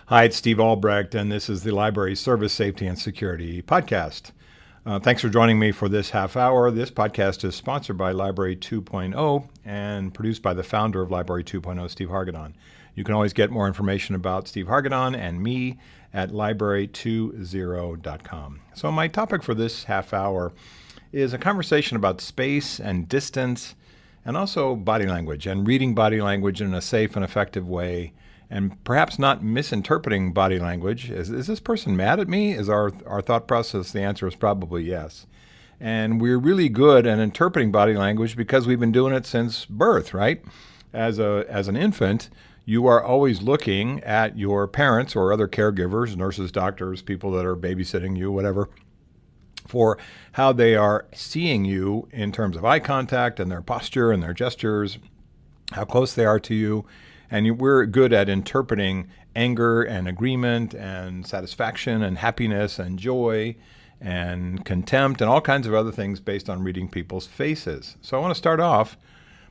Hi, it's Steve Albrecht, and this is the Library Service Safety and Security Podcast. Thanks for joining me for this half hour. This podcast is sponsored by Library 2.0 and produced by the founder of Library 2.0, Steve Hargadon. You can always get more information about Steve Hargadon and me at library20.com. So my topic for this half hour is a conversation about space and distance and also body language and reading body language in a safe and effective way, and perhaps not misinterpreting body language. Is this person mad at me? Is our thought process? The answer is probably yes. And we're really good at interpreting body language because we've been doing it since birth, right? As an infant, you are always looking at your parents or other caregivers, nurses, doctors, people that are babysitting you, whatever, for how they are seeing you in terms of eye contact and their posture and their gestures, how close they are to you. And we're good at interpreting anger and agreement and satisfaction and happiness and joy and contempt and all kinds of other things based on reading people's faces. So I want to start off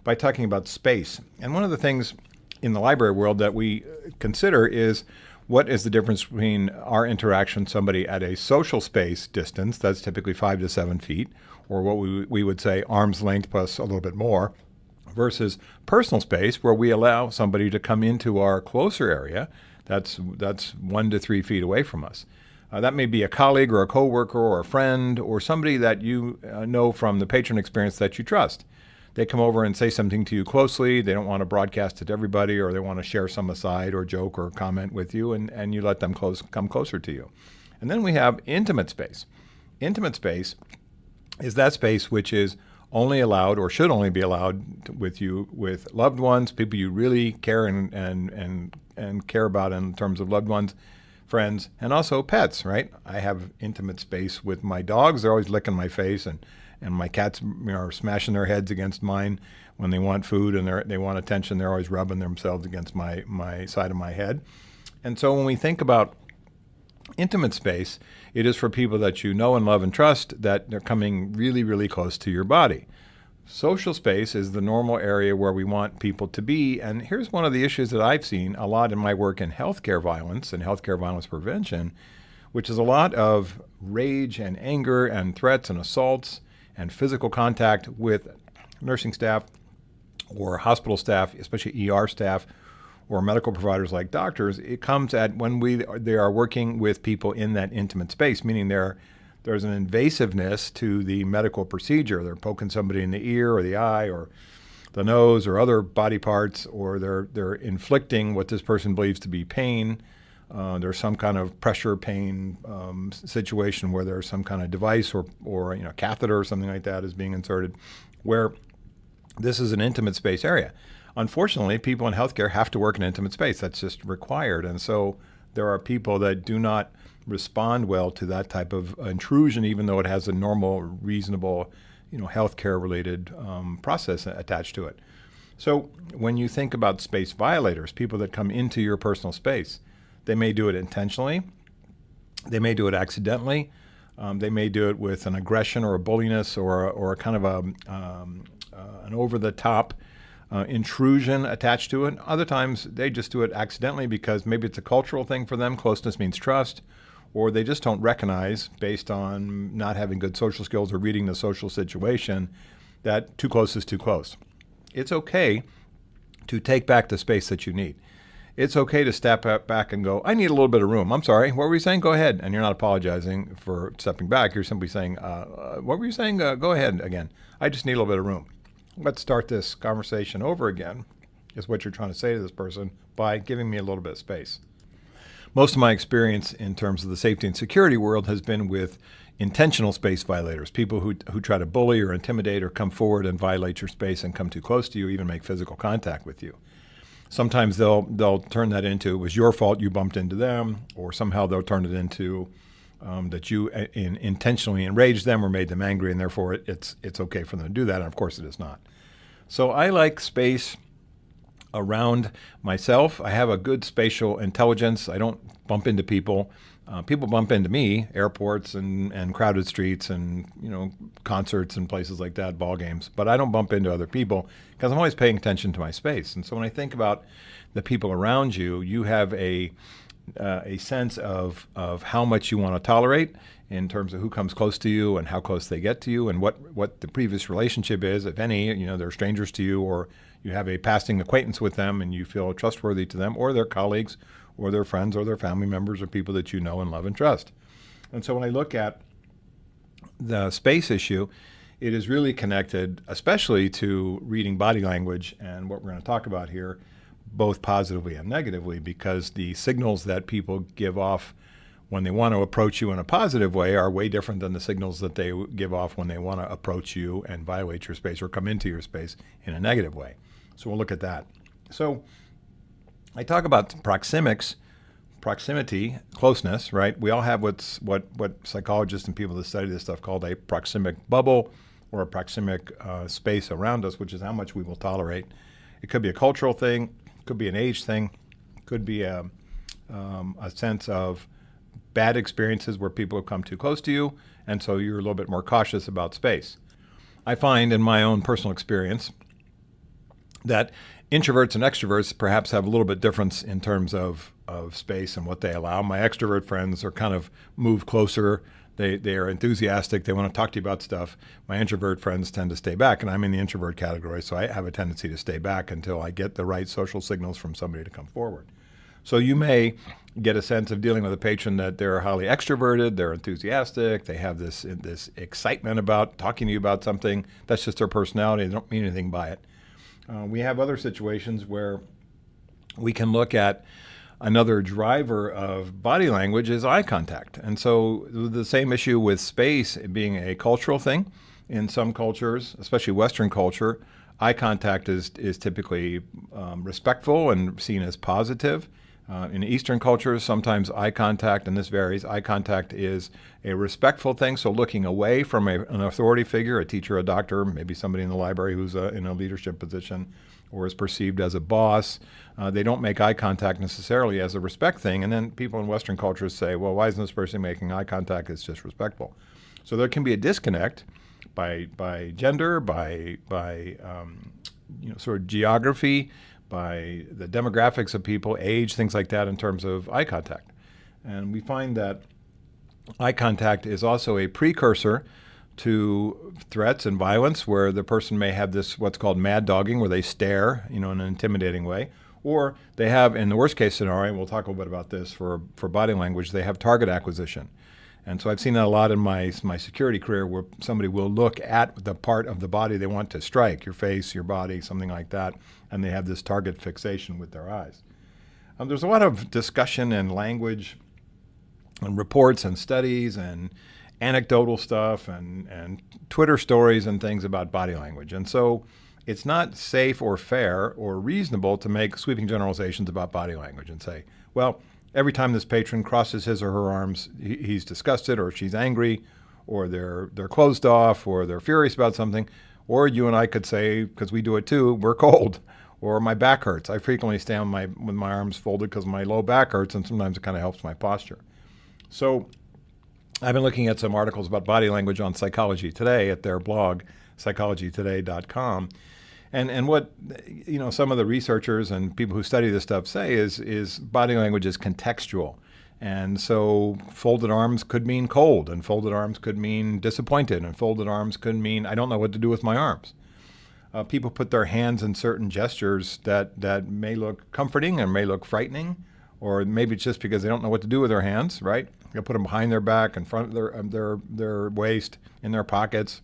by talking about space. And one of the things in the library world that we consider is what is the difference between our interaction with somebody at a social space distance, that's typically 5 to 7 feet, or what we would say arm's length plus a little bit more, versus personal space where we allow somebody to come into our closer area that's 1 to 3 feet away from us. That may be a colleague or a coworker or a friend or somebody that you know from the patron experience that you trust. They come over and say something to you closely. They don't want to broadcast it to everybody, or they want to share some aside or joke or comment with you, and you let them come closer to you. And then we have intimate space. Intimate space is that space which is only allowed or should only be allowed with loved ones, people you really care and care about in terms of loved ones, friends, and also pets, right? I have intimate space with my dogs. They're always licking my face, and my cats are smashing their heads against mine when they want food and they want attention. They're always rubbing themselves against my side of my head. And so when we think about intimate space, it is for people that you know and love and trust, that they're coming really, really close to your body. Social space is the normal area where we want people to be. And here's one of the issues that I've seen a lot in my work in healthcare violence and healthcare violence prevention, which is a lot of rage and anger and threats and assaults and physical contact with nursing staff or hospital staff, especially ER staff, or medical providers like doctors. It comes at when they are working with people in that intimate space, meaning there's an invasiveness to the medical procedure. They're poking somebody in the ear or the eye or the nose or other body parts, or they're inflicting what this person believes to be pain. There's some kind of pressure pain situation where there's some kind of device or catheter or something like that is being inserted, where this is an intimate space area. Unfortunately, people in healthcare have to work in intimate space. That's just required. And so there are people that do not respond well to that type of intrusion, even though it has a normal, reasonable, healthcare-related process attached to it. So when you think about space violators, people that come into your personal space, they may do it intentionally. They may do it accidentally. They may do it with an aggression or a bulliness or a kind of an over-the-top intrusion attached to it. Other times they just do it accidentally because maybe it's a cultural thing for them. Closeness means trust, or they just don't recognize, based on not having good social skills or reading the social situation, that too close is too close. It's okay to take back the space that you need. It's okay to step back and go, I need a little bit of room. I'm sorry, what were you saying? Go ahead. And you're not apologizing for stepping back. You're simply saying, what were you saying? Go ahead again. I just need a little bit of room. Let's start this conversation over again, is what you're trying to say to this person by giving me a little bit of space. Most of my experience in terms of the safety and security world has been with intentional space violators, people who try to bully or intimidate or come forward and violate your space and come too close to you, even make physical contact with you. Sometimes they'll turn that into, it was your fault, you bumped into them, or somehow they'll turn it into that you intentionally enraged them or made them angry, and therefore it's okay for them to do that, and of course it is not. So I like space around myself. I have a good spatial intelligence. I don't bump into people. People bump into me, airports and crowded streets and concerts and places like that, ball games. But I don't bump into other people because I'm always paying attention to my space. And so when I think about the people around you, you have a a sense of how much you want to tolerate in terms of who comes close to you and how close they get to you and what the previous relationship is, if any. They're strangers to you, or you have a passing acquaintance with them and you feel trustworthy to them, or their colleagues or their friends or their family members or people that you know and love and trust. And so when I look at the space issue, it is really connected, especially to reading body language and what we're going to talk about here, both positively and negatively, because the signals that people give off when they want to approach you in a positive way are way different than the signals that they give off when they want to approach you and violate your space or come into your space in a negative way. So we'll look at that. So I talk about proxemics, proximity, closeness, right? We all have what psychologists and people that study this stuff called a proxemic bubble or a proxemic space around us, which is how much we will tolerate. It could be a cultural thing, could be an age thing, could be a sense of bad experiences where people have come too close to you, and so you're a little bit more cautious about space. I find in my own personal experience that introverts and extroverts perhaps have a little bit difference in terms of space and what they allow. My extrovert friends are kind of move closer. They are enthusiastic. They want to talk to you about stuff. My introvert friends tend to stay back, and I'm in the introvert category, so I have a tendency to stay back until I get the right social signals from somebody to come forward. So you may get a sense of dealing with a patron that they're highly extroverted, they're enthusiastic, they have this excitement about talking to you about something. That's just their personality. They don't mean anything by it. We have other situations where we can look at another driver of body language is eye contact. And so the same issue with space being a cultural thing. In some cultures, especially Western culture, eye contact is typically respectful and seen as positive. In Eastern cultures, sometimes eye contact, and this varies, eye contact is a respectful thing, so looking away from an authority figure, a teacher, a doctor, maybe somebody in the library who's in a leadership position or is perceived as a boss. They don't make eye contact necessarily as a respect thing, and then people in Western cultures say, well, why isn't this person making eye contact? It's just respectful. So there can be a disconnect by gender, by sort of geography, by the demographics of people, age, things like that in terms of eye contact. And we find that eye contact is also a precursor to threats and violence, where the person may have this what's called mad dogging, where they stare, in an intimidating way. Or they have, in the worst case scenario, and we'll talk a little bit about this for body language, they have target acquisition. And so I've seen that a lot in my security career, where somebody will look at the part of the body they want to strike, your face, your body, something like that, and they have this target fixation with their eyes. There's a lot of discussion and language and reports and studies and anecdotal stuff and Twitter stories and things about body language. And so it's not safe or fair or reasonable to make sweeping generalizations about body language and say, well, every time this patron crosses his or her arms, he's disgusted or she's angry or they're closed off or they're furious about something. Or you and I could say, because we do it too, we're cold or my back hurts. I frequently stand with my arms folded because my low back hurts, and sometimes it kind of helps my posture. So I've been looking at some articles about body language on Psychology Today at their blog, psychologytoday.com. And what some of the researchers and people who study this stuff say is body language is contextual. And so folded arms could mean cold, and folded arms could mean disappointed, and folded arms could mean I don't know what to do with my arms. People put their hands in certain gestures that may look comforting and may look frightening, or maybe it's just because they don't know what to do with their hands, right? They'll put them behind their back, in front of their waist, in their pockets.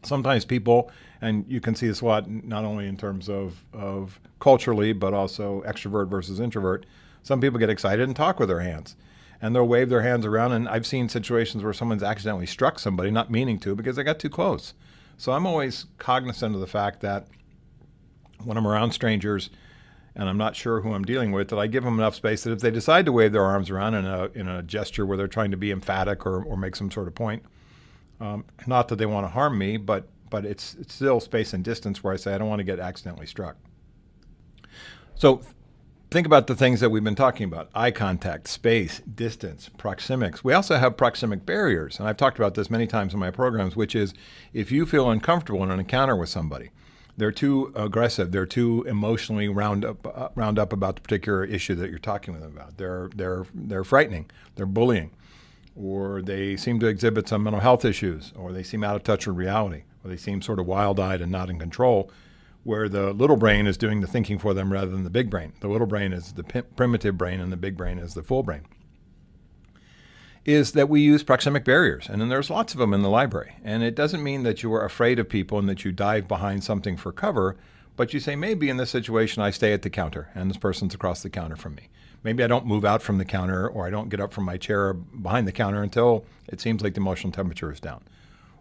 Sometimes people, and you can see this a lot, not only in terms of culturally, but also extrovert versus introvert, some people get excited and talk with their hands. And they'll wave their hands around, and I've seen situations where someone's accidentally struck somebody, not meaning to, because they got too close. So I'm always cognizant of the fact that when I'm around strangers and I'm not sure who I'm dealing with, that I give them enough space that if they decide to wave their arms around in a gesture where they're trying to be emphatic or make some sort of point, not that they want to harm me, but it's still space and distance where I say I don't want to get accidentally struck. So think about the things that we've been talking about: eye contact, space, distance, proxemics. We also have proxemic barriers, and I've talked about this many times in my programs, which is if you feel uncomfortable in an encounter with somebody, they're too aggressive, they're too emotionally round up about the particular issue that you're talking with them about. They're frightening, they're bullying, or they seem to exhibit some mental health issues, or they seem out of touch with reality, or they seem sort of wild-eyed and not in control, where the little brain is doing the thinking for them rather than the big brain. The little brain is the primitive brain, and the big brain is the full brain. Is that we use proxemic barriers, and then there's lots of them in the library. And it doesn't mean that you are afraid of people and that you dive behind something for cover, but you say, maybe in this situation I stay at the counter, and this person's across the counter from me. Maybe I don't move out from the counter, or I don't get up from my chair behind the counter until it seems like the emotional temperature is down.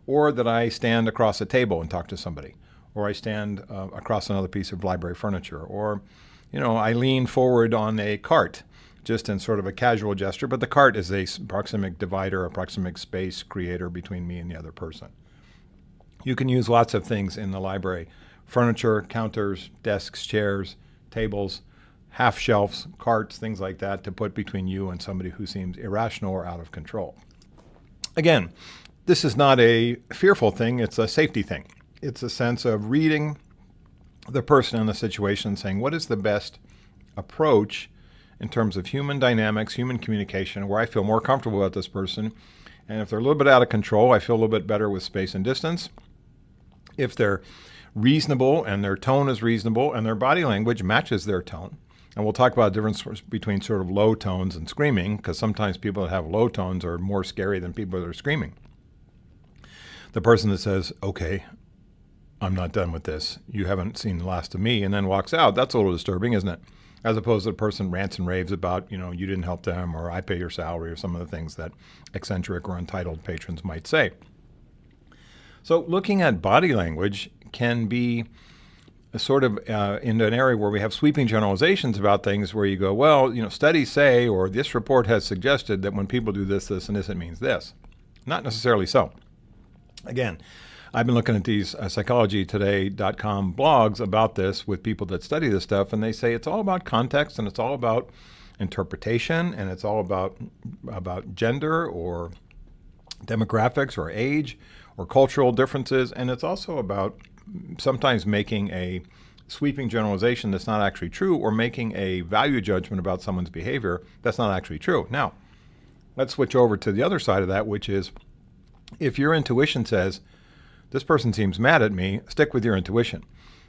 Or that I stand across a table and talk to somebody, or I stand across another piece of library furniture, or, I lean forward on a cart, just in sort of a casual gesture, but the cart is a proxemic divider, a proxemic space creator between me and the other person. You can use lots of things in the library: furniture, counters, desks, chairs, tables, half shelves, carts, things like that, to put between you and somebody who seems irrational or out of control. Again, this is not a fearful thing, it's a safety thing. It's a sense of reading the person in the situation and saying, what is the best approach in terms of human dynamics, human communication, where I feel more comfortable about this person. And if they're a little bit out of control, I feel a little bit better with space and distance. If they're reasonable and their tone is reasonable and their body language matches their tone. And we'll talk about the difference between sort of low tones and screaming, because sometimes people that have low tones are more scary than people that are screaming. The person that says, okay, I'm not done with this, you haven't seen the last of me, and then walks out, that's a little disturbing, isn't it? As opposed to the person rants and raves about, you didn't help them, or I pay your salary, or some of the things that eccentric or entitled patrons might say. So looking at body language can be a sort of in an area where we have sweeping generalizations about things where you go, well, studies say, or this report has suggested that when people do this, this, and this, it means this. Not necessarily so. Again, I've been looking at these psychologytoday.com blogs about this with people that study this stuff, and they say it's all about context, and it's all about interpretation, and it's all about gender or demographics or age or cultural differences, and it's also about sometimes making a sweeping generalization that's not actually true, or making a value judgment about someone's behavior that's not actually true. Now, let's switch over to the other side of that, which is if your intuition says, this person seems mad at me, stick with your intuition.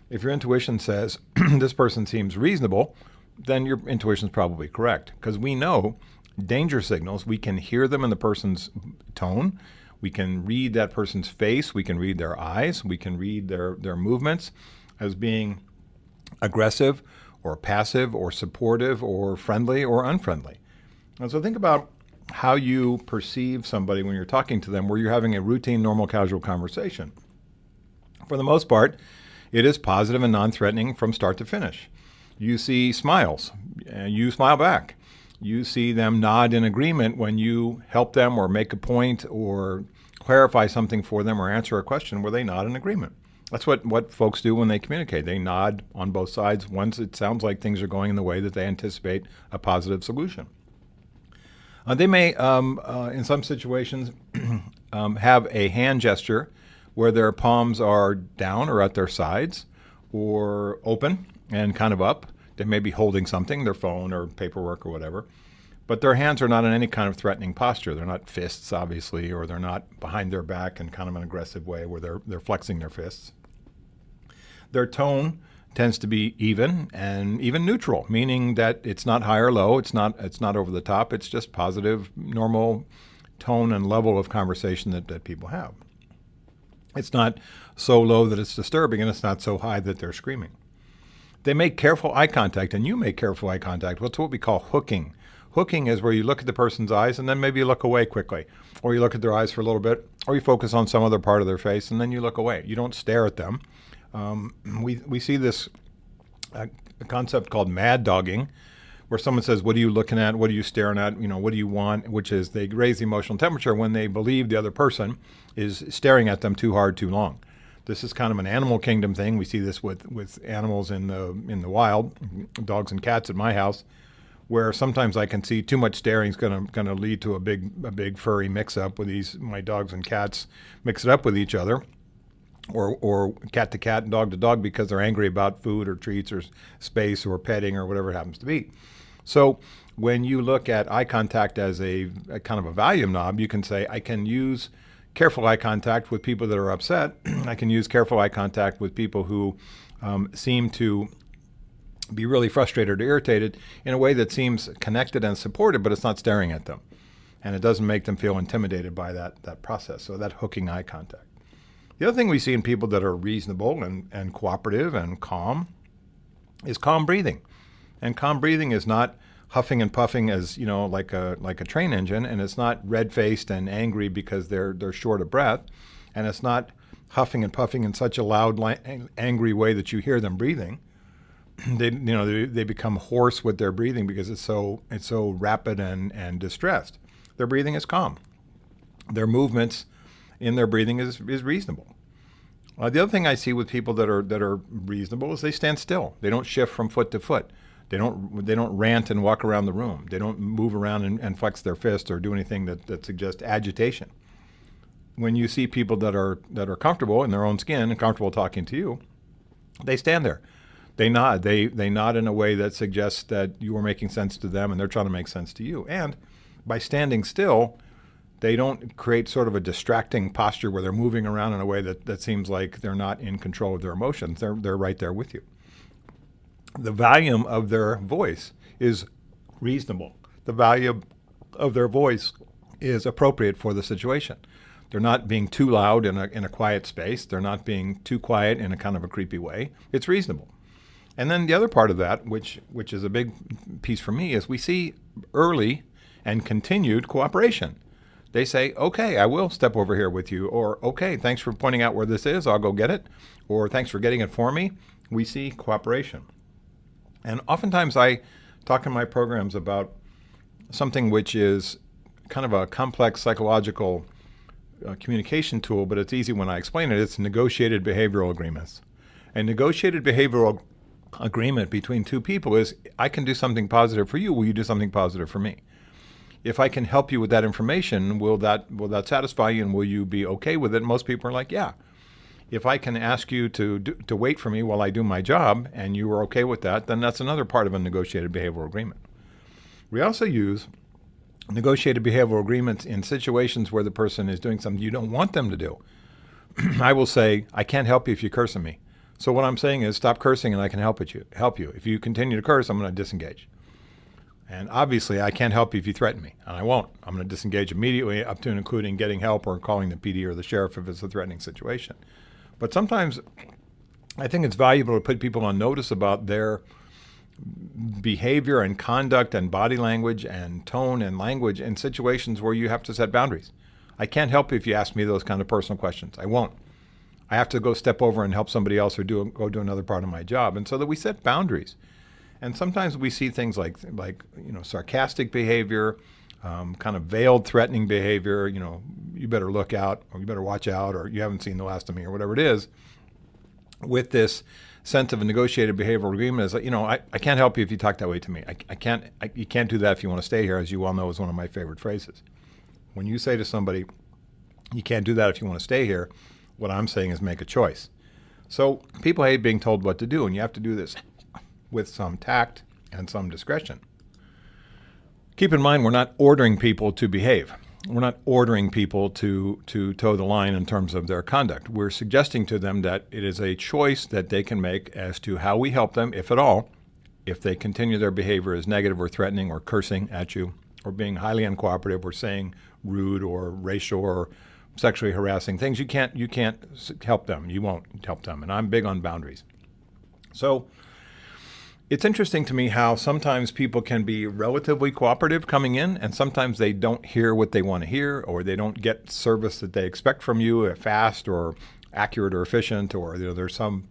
If your intuition says, this person seems reasonable, then your intuition is probably correct. Because we know danger signals, we can hear them in the person's tone, we can read that person's face, we can read their eyes, we can read their movements as being aggressive or passive or supportive or friendly or unfriendly. And so think about how you perceive somebody when you're talking to them, where you're having a routine, normal, casual conversation. For the most part, it is positive and non-threatening from start to finish. You see smiles, and you smile back. You see them nod in agreement when you help them or make a point or clarify something for them or answer a question where they nod in agreement. That's what folks do when they communicate. They nod on both sides once it sounds like things are going in the way that they anticipate a positive solution. They may, in some situations, have a hand gesture where their palms are down or at their sides or open and kind of up. They may be holding something, their phone or paperwork or whatever, but their hands are not in any kind of threatening posture. They're not fists, obviously, or they're not behind their back in kind of an aggressive way where they're flexing their fists. Their tone tends to be even and even neutral, meaning that it's not high or low, it's not over the top, it's just positive, normal tone and level of conversation that people have. It's not so low that it's disturbing, and it's not so high that they're screaming. They make careful eye contact, and you make careful eye contact. What's what we call hooking. Hooking is where you look at the person's eyes and then maybe you look away quickly, or you look at their eyes for a little bit, or you focus on some other part of their face and then you look away. You don't stare at them. We see this concept called mad dogging, where someone says, what are you looking at? What are you staring at? What do you want? Which is they raise the emotional temperature when they believe the other person is staring at them too hard, too long. This is kind of an animal kingdom thing. We see this with animals in the wild, dogs and cats at my house, where sometimes I can see too much staring is going to lead to a big furry mix-up with my dogs and cats mix it up with each other. or cat to cat and dog to dog because they're angry about food or treats or space or petting or whatever it happens to be. So when you look at eye contact as a kind of a volume knob, you can say, I can use careful eye contact with people that are upset. I can use careful eye contact with people who seem to be really frustrated or irritated in a way that seems connected and supportive, but it's not staring at them. And it doesn't make them feel intimidated by that process. So that hooking eye contact. The other thing we see in people that are reasonable and cooperative and calm is calm breathing. And calm breathing is not huffing and puffing as, like a train engine, and it's not red-faced and angry because they're short of breath, and it's not huffing and puffing in such a loud, angry way that you hear them breathing. They become hoarse with their breathing because it's so rapid and distressed. Their breathing is calm. Their movements in their breathing is reasonable. The other thing I see with people that are reasonable is they stand still. They don't shift from foot to foot. They don't rant and walk around the room. They don't move around and flex their fist or do anything that suggests agitation. When you see people that are comfortable in their own skin and comfortable talking to you, they stand there. They nod. They nod in a way that suggests that you are making sense to them and they're trying to make sense to you. And by standing still, they don't create sort of a distracting posture where they're moving around in a way that seems like they're not in control of their emotions. They're right there with you. The volume of their voice is reasonable. The volume of their voice is appropriate for the situation. They're not being too loud in a quiet space. They're not being too quiet in a kind of a creepy way. It's reasonable. And then the other part of that, which is a big piece for me, is we see early and continued cooperation. They say, okay, I will step over here with you, or okay, thanks for pointing out where this is, I'll go get it, or thanks for getting it for me. We see cooperation. And oftentimes I talk in my programs about something which is kind of a complex psychological communication tool, but it's easy when I explain it. It's negotiated behavioral agreements. A negotiated behavioral agreement between two people is, I can do something positive for you, will you do something positive for me? If I can help you with that information, will that satisfy you and will you be okay with it? Most people are like, yeah. If I can ask you to wait for me while I do my job and you are okay with that, then that's another part of a negotiated behavioral agreement. We also use negotiated behavioral agreements in situations where the person is doing something you don't want them to do. I will say, I can't help you if you curse at me. So what I'm saying is stop cursing and I can help you. If you continue to curse, I'm going to disengage. And obviously, I can't help you if you threaten me, and I won't. I'm going to disengage immediately, up to and including getting help or calling the PD or the sheriff if it's a threatening situation. But sometimes I think it's valuable to put people on notice about their behavior and conduct and body language and tone and language in situations where you have to set boundaries. I can't help you if you ask me those kind of personal questions. I won't. I have to go step over and help somebody else or go do another part of my job. And so that we set boundaries. And sometimes we see things like sarcastic behavior, kind of veiled threatening behavior, you better look out or you better watch out or you haven't seen the last of me or whatever it is, with this sense of a negotiated behavioral agreement is, I can't help you if you talk that way to me. You can't do that if you want to stay here, as you well know is one of my favorite phrases. When you say to somebody, you can't do that if you want to stay here, what I'm saying is make a choice. So people hate being told what to do, and you have to do this with some tact and some discretion. Keep in mind, we're not ordering people to behave. We're not ordering people to toe the line in terms of their conduct. We're suggesting to them that it is a choice that they can make as to how we help them, if at all, if they continue their behavior as negative or threatening or cursing at you or being highly uncooperative or saying rude or racial or sexually harassing things. You can't help them. You won't help them. And I'm big on boundaries. So it's interesting to me how sometimes people can be relatively cooperative coming in, and sometimes they don't hear what they want to hear, or they don't get service that they expect from you, fast or accurate or efficient, or there's some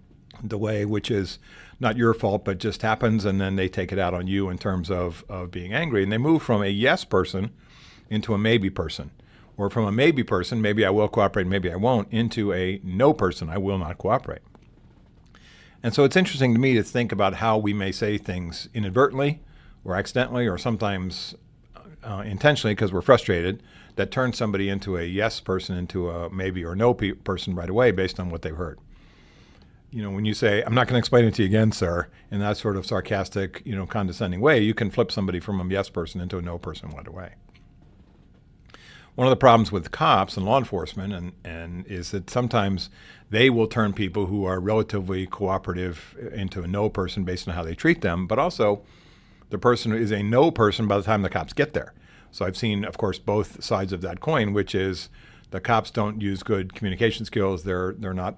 delay which is not your fault but just happens, and then they take it out on you in terms of being angry. And they move from a yes person into a maybe person, or from a maybe person, maybe I will cooperate, maybe I won't, into a no person, I will not cooperate. And so it's interesting to me to think about how we may say things inadvertently or accidentally or sometimes intentionally because we're frustrated, that turn somebody into a yes person, into a maybe or no person right away based on what they've heard. When you say, I'm not going to explain it to you again, sir, in that sort of sarcastic, condescending way, you can flip somebody from a yes person into a no person right away. One of the problems with cops and law enforcement and is that sometimes they will turn people who are relatively cooperative into a no person based on how they treat them, but also the person is a no person by the time the cops get there. So I've seen, of course, both sides of that coin, which is the cops don't use good communication skills. They're not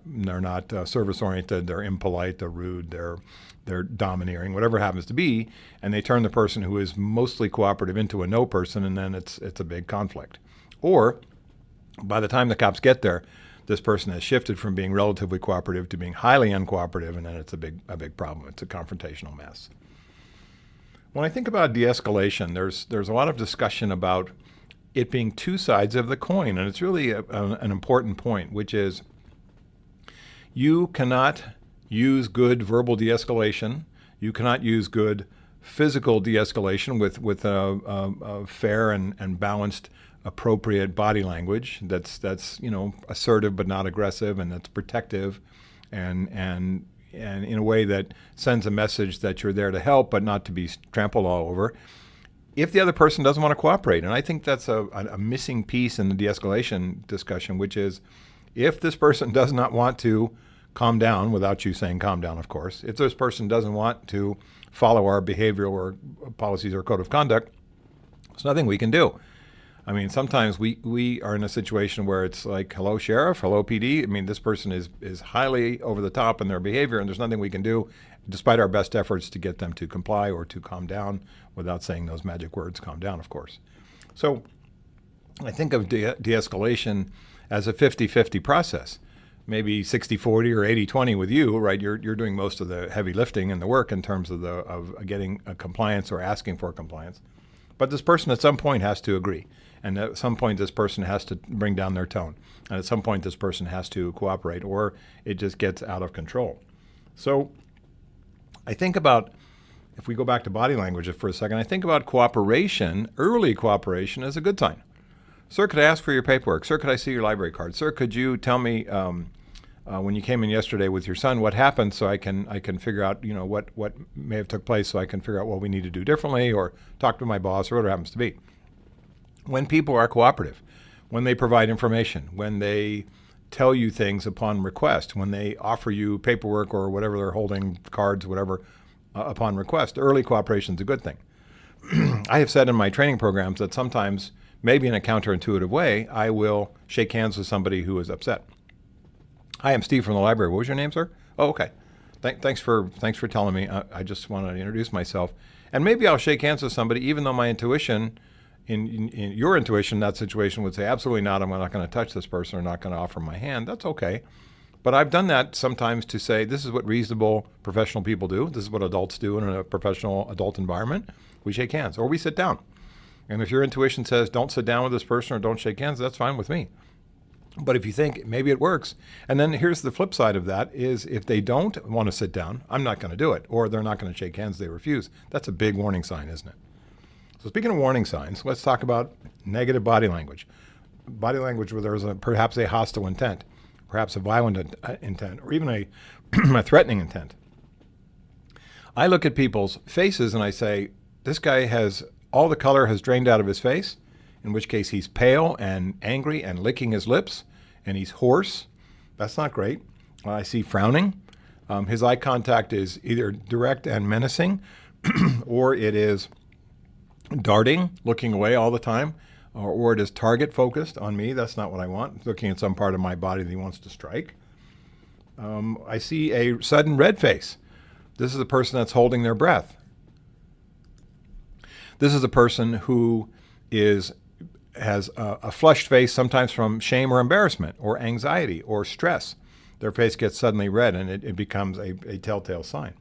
service oriented. They're impolite. They're rude. They're domineering, whatever it happens to be, and they turn the person who is mostly cooperative into a no person, and then it's a big conflict. Or by the time the cops get there, this person has shifted from being relatively cooperative to being highly uncooperative, and then it's a big problem. It's a confrontational mess. When I think about de-escalation, there's a lot of discussion about it being two sides of the coin, and it's really an important point, which is you cannot use good verbal de-escalation. You cannot use good physical de-escalation with a fair and balanced, appropriate body language that's assertive but not aggressive, and that's protective, and in a way that sends a message that you're there to help but not to be trampled all over, if the other person doesn't want to cooperate. And I think that's a missing piece in the de-escalation discussion, which is if this person does not want to calm down, without you saying calm down, of course, if this person doesn't want to follow our behavioral or policies or code of conduct, there's nothing we can do. I mean, sometimes we are in a situation where it's like, hello, sheriff, hello, PD. I mean, this person is highly over the top in their behavior, and there's nothing we can do, despite our best efforts to get them to comply or to calm down without saying those magic words, calm down, of course. So I think of de-escalation as a 50-50 process, maybe 60-40 or 80-20 with you, right? You're doing most of the heavy lifting and the work in terms of getting a compliance or asking for compliance. But this person at some point has to agree. And at some point, this person has to bring down their tone. And at some point, this person has to cooperate, or it just gets out of control. So I think about, if we go back to body language for a second, I think about cooperation, early cooperation, as a good sign. Sir, could I ask for your paperwork? Sir, could I see your library card? Sir, could you tell me when you came in yesterday with your son what happened, so I can figure out what may have took place, so I can figure out what we need to do differently, or talk to my boss, or whatever it happens to be. When people are cooperative, when they provide information, when they tell you things upon request, when they offer you paperwork or whatever they're holding, cards, whatever, upon request, early cooperation is a good thing. I have said in my training programs that sometimes, maybe in a counterintuitive way, I will shake hands with somebody who is upset. Hi, I'm Steve from the library. What was your name, sir? Oh, okay. Thanks for telling me. I just wanted to introduce myself. And maybe I'll shake hands with somebody, even though my intuition, in your intuition, that situation would say, absolutely not, I'm not going to touch this person or not going to offer my hand. That's okay. But I've done that sometimes to say, this is what reasonable professional people do. This is what adults do in a professional adult environment. We shake hands or we sit down. And if your intuition says, don't sit down with this person or don't shake hands, that's fine with me. But if you think maybe it works, and then here's the flip side of that is if they don't want to sit down, I'm not going to do it, or they're not going to shake hands, they refuse. That's a big warning sign, isn't it? So speaking of warning signs, let's talk about negative body language. Body language where there's perhaps a hostile intent, perhaps a violent intent, or even a threatening intent. I look at people's faces and I say, this guy all the color has drained out of his face, in which case he's pale and angry and licking his lips, and he's hoarse. That's not great. I see frowning. His eye contact is either direct and menacing, or it is darting, looking away all the time, or it is target focused on me. That's not what I want. Looking at some part of my body that he wants to strike. I see a sudden red face. This is a person that's holding their breath. This is a person who has a flushed face, sometimes from shame or embarrassment or anxiety or stress. Their face gets suddenly red, and it becomes a telltale sign.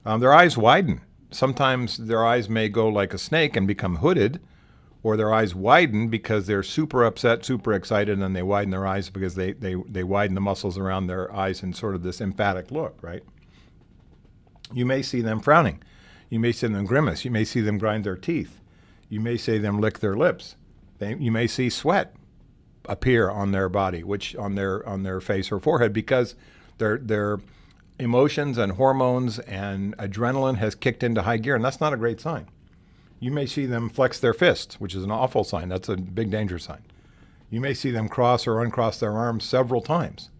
Their eyes widen. Sometimes their eyes may go like a snake and become hooded, or their eyes widen because they're super upset, super excited, and they widen their eyes because they widen the muscles around their eyes in sort of this emphatic look, right? You may see them frowning. You may see them grimace. You may see them grind their teeth. You may see them lick their lips. You may see sweat appear on their body, which on their face or forehead, because their emotions and hormones and adrenaline has kicked into high gear, and that's not a great sign. You may see them flex their fists, which is an awful sign. That's a big danger sign. You may see them cross or uncross their arms several times.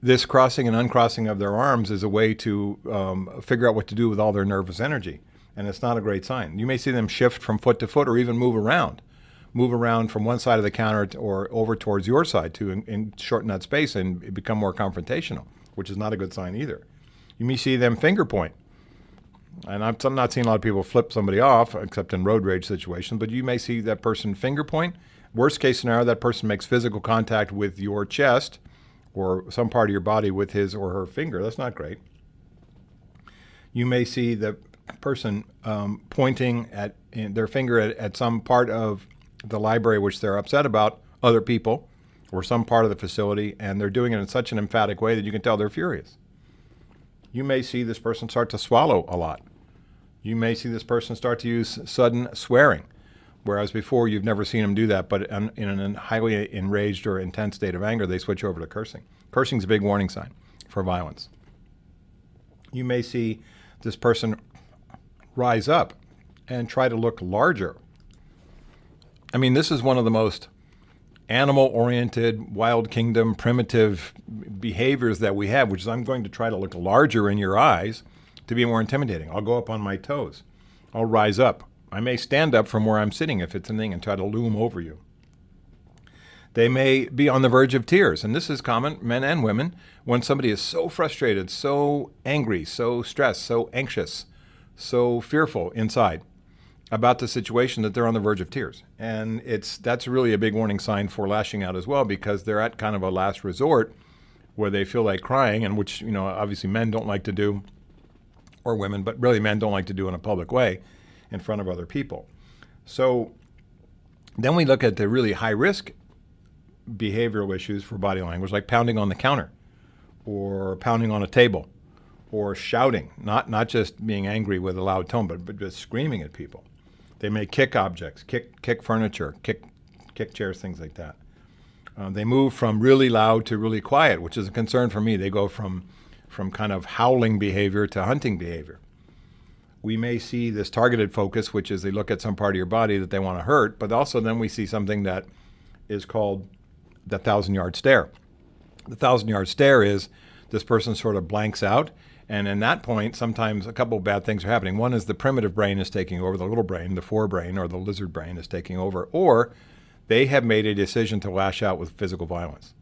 This crossing and uncrossing of their arms is a way to figure out what to do with all their nervous energy, and it's not a great sign. You may see them shift from foot to foot or even move around from one side of the counter or over towards your side to shorten that space and become more confrontational, which is not a good sign either. You may see them finger point. And I'm not seeing a lot of people flip somebody off, except in road rage situations, but you may see that person finger point. Worst case scenario, that person makes physical contact with your chest or some part of your body with his or her finger. That's not great. You may see the person pointing at their finger at some part of the library which they're upset about, other people, or some part of the facility, and they're doing it in such an emphatic way that you can tell they're furious. You may see this person start to swallow a lot. You may see this person start to use sudden swearing, whereas before you've never seen them do that, but in a highly enraged or intense state of anger, they switch over to cursing. Cursing is a big warning sign for violence. You may see this person rise up and try to look larger. I mean, this is one of the most animal-oriented, wild kingdom, primitive behaviors that we have, which is I'm going to try to look larger in your eyes to be more intimidating. I'll go up on my toes. I'll rise up. I may stand up from where I'm sitting if it's a thing and try to loom over you. They may be on the verge of tears, and this is common, men and women, when somebody is so frustrated, so angry, so stressed, so anxious, so fearful inside about the situation that they're on the verge of tears. And that's really a big warning sign for lashing out as well, because they're at kind of a last resort where they feel like crying, and which, obviously men don't like to do, or women, but really men don't like to do in a public way in front of other people. So then we look at the really high risk behavioral issues for body language, like pounding on the counter or pounding on a table or shouting, not just being angry with a loud tone, but just screaming at people. They may kick objects, kick furniture, kick chairs, things like that. They move from really loud to really quiet, which is a concern for me. They go from kind of howling behavior to hunting behavior. We may see this targeted focus, which is they look at some part of your body that they want to hurt, but also then we see something that is called the 1,000-yard stare. The 1,000-yard stare is this person sort of blanks out, and in that point, sometimes a couple of bad things are happening. One is the primitive brain is taking over, the little brain, the forebrain or the lizard brain is taking over, or they have made a decision to lash out with physical violence.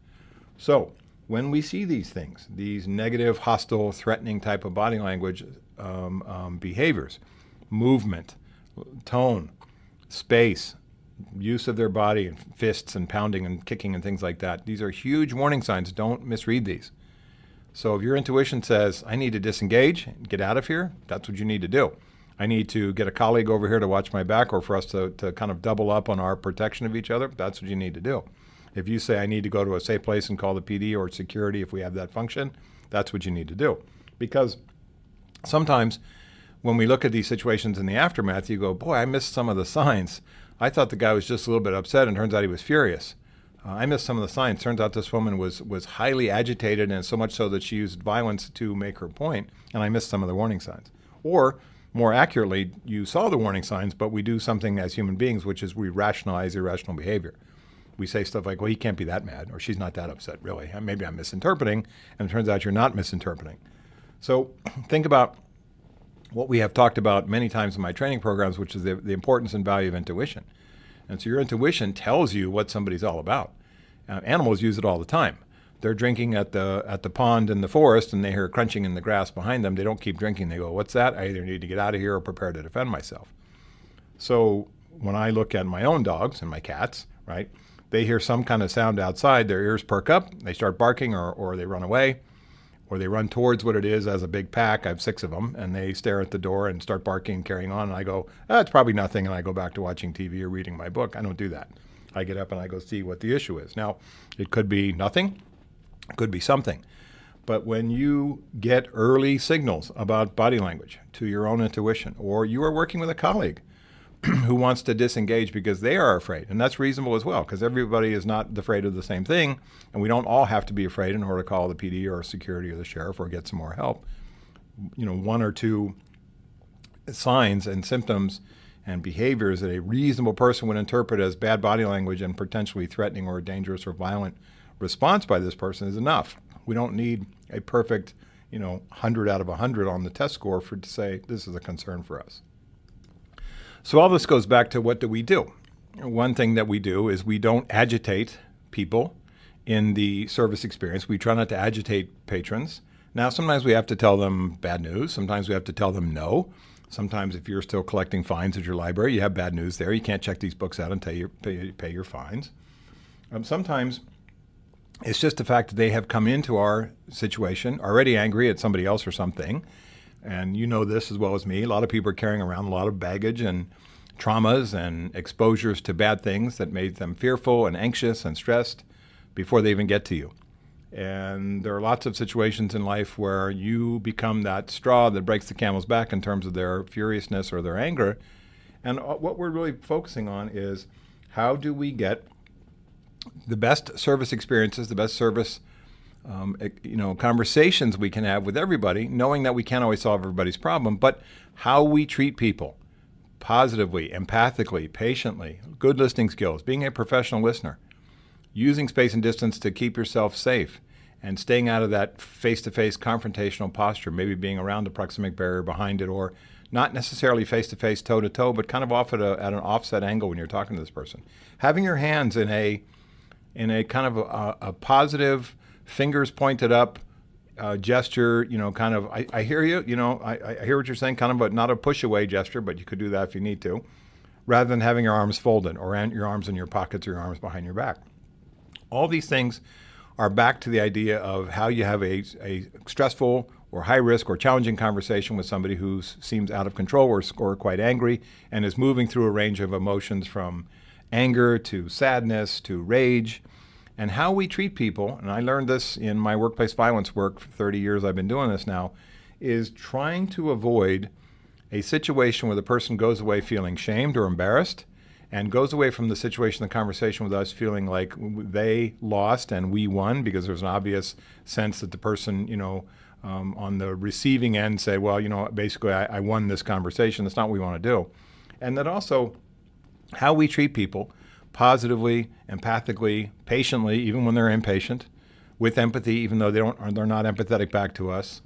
So when we see these things, these negative, hostile, threatening type of body language behaviors, movement, tone, space, use of their body, and fists and pounding and kicking and things like that, these are huge warning signs. Don't misread these. So if your intuition says, I need to disengage, get out of here, that's what you need to do. I need to get a colleague over here to watch my back, or for us to kind of double up on our protection of each other, that's what you need to do. If you say, I need to go to a safe place and call the PD or security if we have that function, that's what you need to do. Because sometimes when we look at these situations in the aftermath, you go, boy, I missed some of the signs. I thought the guy was just a little bit upset, and turns out he was furious. I missed some of the signs. Turns out this woman was highly agitated, and so much so that she used violence to make her point, and I missed some of the warning signs. Or, more accurately, you saw the warning signs, but we do something as human beings, which is we rationalize irrational behavior. We say stuff like, well, he can't be that mad, or she's not that upset, really. Maybe I'm misinterpreting, and it turns out you're not misinterpreting. So think about what we have talked about many times in my training programs, which is the importance and value of intuition. And so your intuition tells you what somebody's all about. Animals use it all the time. They're drinking at the pond in the forest, and they hear crunching in the grass behind them. They don't keep drinking. They go, what's that? I either need to get out of here or prepare to defend myself. So when I look at my own dogs and my cats, right, they hear some kind of sound outside, their ears perk up, they start barking, or they run away, or they run towards what it is as a big pack. I have 6 of them, and they stare at the door and start barking and carrying on. And I go, it's probably nothing, and I go back to watching TV or reading my book. I don't do that. I get up and I go see what the issue is. Now, it could be nothing. It could be something. But when you get early signals about body language to your own intuition, or you are working with a colleague who wants to disengage because they are afraid. And that's reasonable as well, because everybody is not afraid of the same thing. And we don't all have to be afraid in order to call the PD or security or the sheriff or get some more help. One or two signs and symptoms and behaviors that a reasonable person would interpret as bad body language and potentially threatening or dangerous or violent response by this person is enough. We don't need a perfect, 100 out of 100 on the test score to say this is a concern for us. So all this goes back to what do we do? One thing that we do is we don't agitate people in the service experience. We try not to agitate patrons. Now, sometimes we have to tell them bad news. Sometimes we have to tell them no. Sometimes if you're still collecting fines at your library, you have bad news there. You can't check these books out until you pay your fines. Sometimes it's just the fact that they have come into our situation already angry at somebody else or something. And you know this as well as me. A lot of people are carrying around a lot of baggage and traumas and exposures to bad things that made them fearful and anxious and stressed before they even get to you. And there are lots of situations in life where you become that straw that breaks the camel's back in terms of their furiousness or their anger. And what we're really focusing on is how do we get the best service experiences, the best service conversations we can have with everybody, knowing that we can't always solve everybody's problem, but how we treat people positively, empathically, patiently, good listening skills, being a professional listener, using space and distance to keep yourself safe, and staying out of that face-to-face confrontational posture, maybe being around the proxemic barrier behind it, or not necessarily face-to-face, toe-to-toe, but kind of off at an offset angle when you're talking to this person. Having your hands in a kind of a positive, fingers pointed up gesture, I hear you, I hear what you're saying, kind of not a push away gesture, but you could do that if you need to, rather than having your arms folded or your arms in your pockets or your arms behind your back. All these things are back to the idea of how you have a stressful or high risk or challenging conversation with somebody who seems out of control or quite angry and is moving through a range of emotions from anger to sadness to rage. And how we treat people, and I learned this in my workplace violence work for 30 years I've been doing this now, is trying to avoid a situation where the person goes away feeling shamed or embarrassed and goes away from the situation, the conversation with us feeling like they lost and we won, because there's an obvious sense that the person, on the receiving end say, well, basically I won this conversation. That's not what we want to do. And that also how we treat people positively, empathically, patiently, even when they're impatient, with empathy, even though they're not empathetic back to us,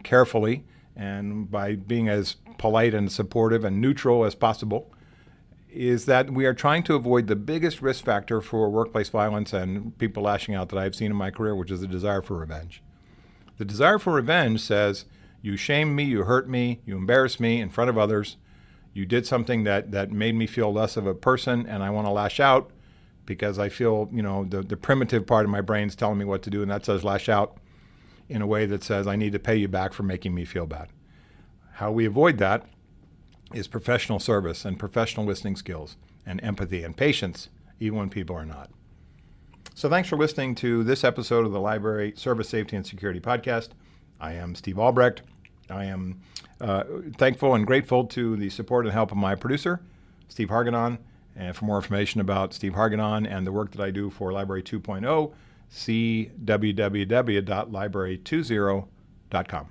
carefully, and by being as polite and supportive and neutral as possible, is that we are trying to avoid the biggest risk factor for workplace violence and people lashing out that I've seen in my career, which is the desire for revenge. The desire for revenge says, you shamed me, you hurt me, you embarrassed me in front of others, you did something that made me feel less of a person, and I want to lash out because I feel, the primitive part of my brain is telling me what to do, and that says lash out in a way that says I need to pay you back for making me feel bad. How we avoid that is professional service and professional listening skills and empathy and patience, even when people are not. So thanks for listening to this episode of the Library Service Safety and Security Podcast. I am Steve Albrecht. I am thankful and grateful to the support and help of my producer, Steve Harganon. And for more information about Steve Harganon and the work that I do for Library 2.0, see www.library20.com.